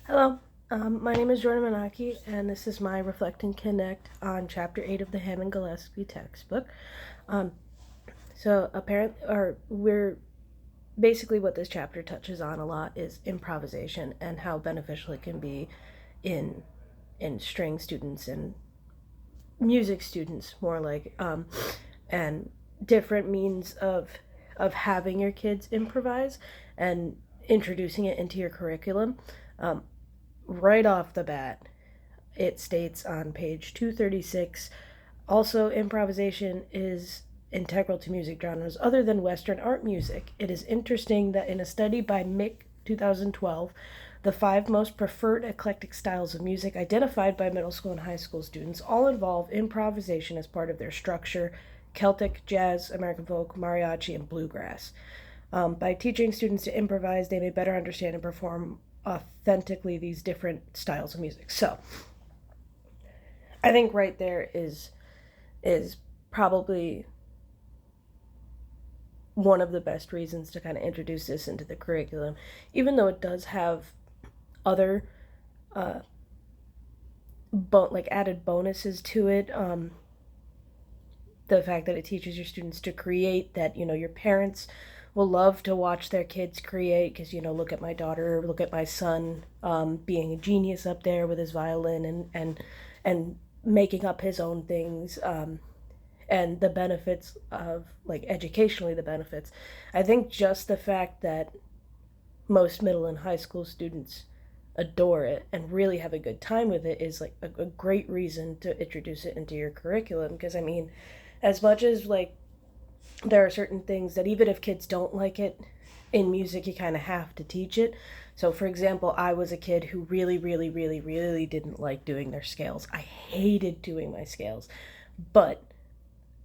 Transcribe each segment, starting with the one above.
Hello, my name is Jordan Manaki, and this is my Reflect and Connect on Chapter 8 of the Hamann and Gillespie textbook. Um, we're basically what this chapter touches on a lot is improvisation and how beneficial it can be in string students and music students, more like, and different means of having your kids improvise and introducing it into your curriculum. Um, right off the bat, it states on page 236 also, improvisation is integral to music genres other than Western art music. It is interesting that in a study by Mick 2012, the 5 most preferred eclectic styles of music identified by middle school and high school students all involve improvisation as part of their structure: Celtic, jazz, American folk, mariachi, and bluegrass. By teaching students to improvise, they may better understand and perform authentically these different styles of music. So, I think right there is probably one of the best reasons to kind of introduce this into the curriculum, even though it does have other uh, like added bonuses to it. The fact that it teaches your students to create, that your parents will love to watch their kids create, because look at my daughter, look at my son, being a genius up there with his violin and making up his own things. And the benefits of, like, educationally, the benefits. I think just the fact that most middle and high school students adore it and really have a good time with it is like a great reason to introduce it into your curriculum. Because I mean, as much as, like, there are certain things that even if kids don't like it in music, you kind of have to teach it. So for example, I was a kid who really didn't like doing their scales. I hated doing my scales. But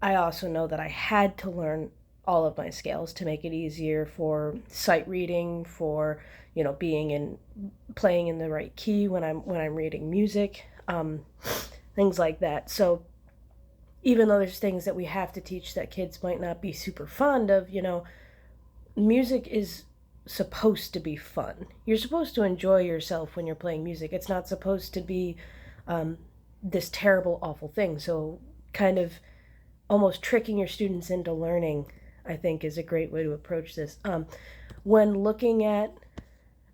I also know that I had to learn all of my scales to make it easier for sight reading, for being in playing in the right key when I'm reading music, things like that. So even though there's things that we have to teach that kids might not be super fond of, music is supposed to be fun. You're supposed to enjoy yourself when you're playing music. It's not supposed to be this terrible, awful thing. So kind of almost tricking your students into learning, I think, is a great way to approach this. When looking at,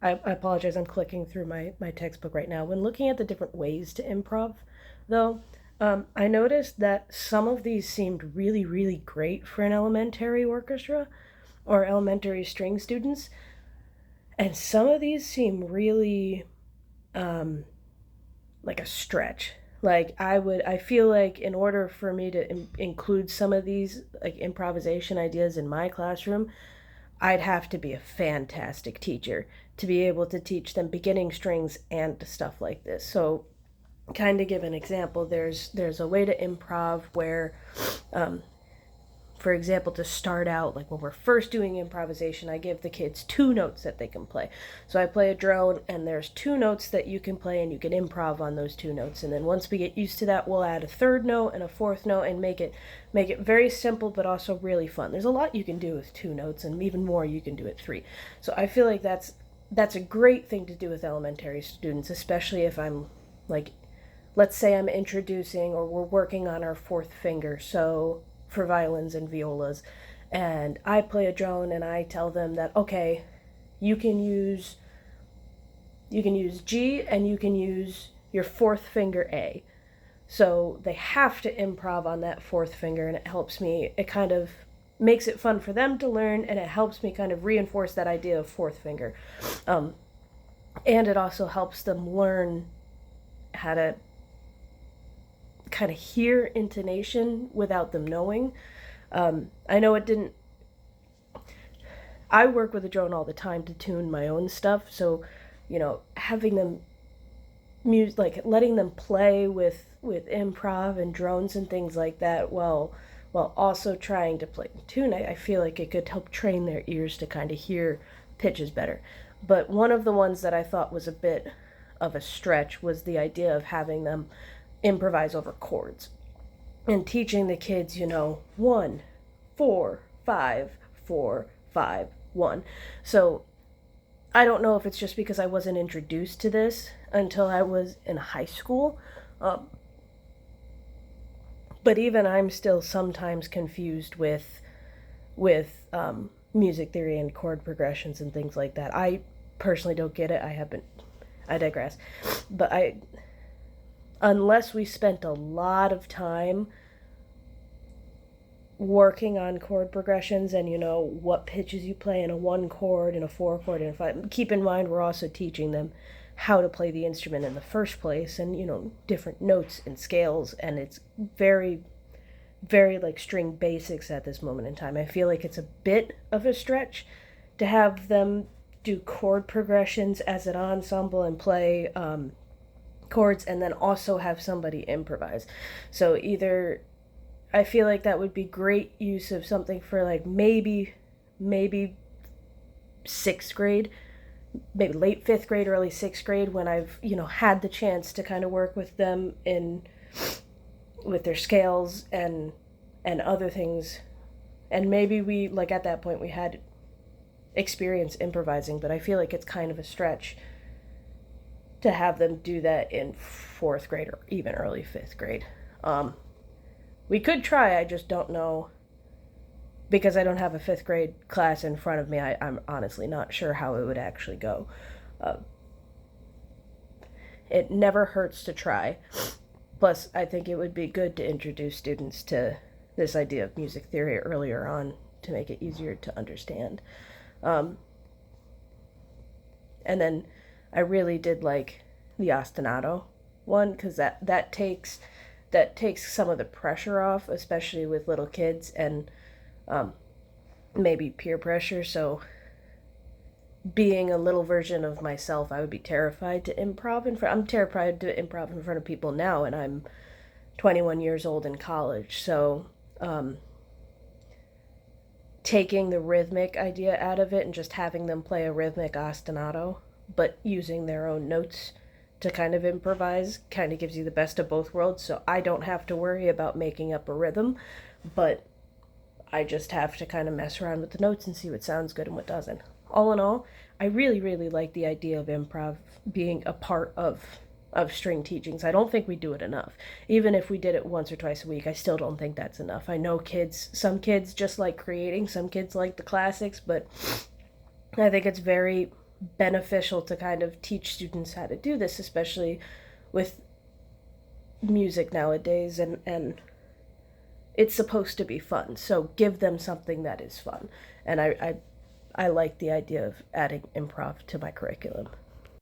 I apologize, I'm clicking through my textbook right now. When looking at the different ways to improv, though, I noticed that some of these seemed really great for an elementary orchestra or elementary string students, and some of these seem really like a stretch. Like, I feel like in order for me to include some of these, like, improvisation ideas in my classroom, I'd have to be a fantastic teacher to be able to teach them beginning strings and stuff like this. So, kind of give an example, there's a way to improv where, for example, to start out, like when we're first doing improvisation, I give the kids 2 notes that they can play. So I play a drone, and there's 2 notes that you can play, and you can improv on those 2 notes. And then once we get used to that, we'll add a third note and a fourth note and make it very simple, but also really fun. There's a lot you can do with 2 notes, and even more you can do at 3. So I feel like that's a great thing to do with elementary students, especially if I'm, like, let's say I'm introducing, or we're working on our fourth finger, so for violins and violas, and I play a drone, and I tell them that, okay, you can use G, and you can use your fourth finger A. So they have to improv on that fourth finger, and it kind of makes it fun for them to learn, and it helps me kind of reinforce that idea of fourth finger. And it also helps them learn how to kind of hear intonation without them knowing. I know it didn't. I work with a drone all the time to tune my own stuff, so having them like letting them play with improv and drones and things like that, while also trying to play tune, I feel like it could help train their ears to kind of hear pitches better. But one of the ones that I thought was a bit of a stretch was the idea of having them improvise over chords and teaching the kids, 1, 4, 5, 4, 5, 1. So I don't know if it's just because I wasn't introduced to this until I was in high school. Um, but even I'm still sometimes confused with music theory and chord progressions and things like that. I personally don't get it. I haven't. I digress. But unless we spent a lot of time working on chord progressions and what pitches you play in a one chord and a four chord and a five. Keep in mind we're also teaching them how to play the instrument in the first place, and different notes and scales, and it's very very like string basics at this moment in time. I feel like it's a bit of a stretch to have them do chord progressions as an ensemble and play chords and then also have somebody improvise. So either I feel like that would be great use of something for like maybe 6th grade, maybe late 5th grade, early 6th grade, when I've had the chance to kind of work with them in with their scales and other things, and maybe we like at that point we had experience improvising. But I feel like it's kind of a stretch to have them do that in 4th grade or even early 5th grade. We could try, I just don't know, because I don't have a 5th grade class in front of me. I'm honestly not sure how it would actually go. Uh, it never hurts to try. Plus, I think it would be good to introduce students to this idea of music theory earlier on to make it easier to understand. Um, and then I really did like the ostinato one, because that takes some of the pressure off, especially with little kids and um, maybe peer pressure. So being a little version of myself, I would be terrified to improv in front. I'm terrified to improv in front of people now, and I'm 21 years old in college. So um, taking the rhythmic idea out of it and just having them play a rhythmic ostinato, but using their own notes to kind of improvise kind of gives you the best of both worlds. So I don't have to worry about making up a rhythm, but I just have to kind of mess around with the notes and see what sounds good and what doesn't. All in all, I really, really like the idea of improv being a part of string teachings. I don't think we do it enough. Even if we did it once or twice a week, I still don't think that's enough. I know some kids just like creating, some kids like the classics, but I think it's very beneficial to kind of teach students how to do this, especially with music nowadays, and it's supposed to be fun. So give them something that is fun. And I like the idea of adding improv to my curriculum.